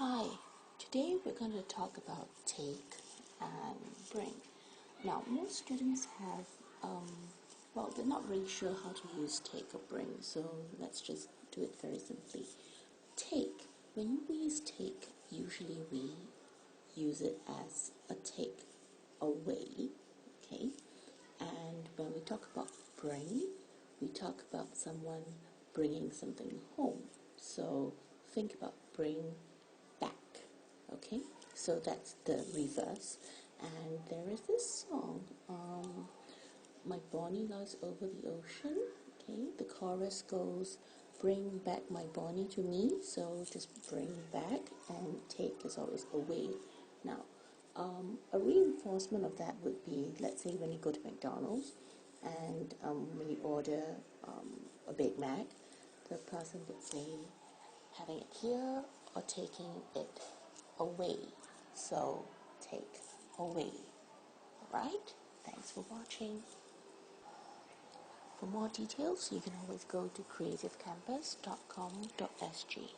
Hi, today we're going to talk about take and bring. Now, most students have, they're not really sure how to use take or bring, so let's just do it very simply. Take, when we use take, usually we use it as a take away, okay? And when we talk about bring, we talk about someone bringing something home. So think about bring back, okay? So that's the reverse. And there is this song, My Bonnie Lies Over the Ocean, okay? The chorus goes, bring back my Bonnie to me. So just bring back, and take is always away. Now, a reinforcement of that would be, let's say when you go to McDonald's and when you order a Big Mac, the person would say, having it here or taking it away. So take away. Alright? Thanks for watching. For more details, you can always go to creativecampus.com.sg.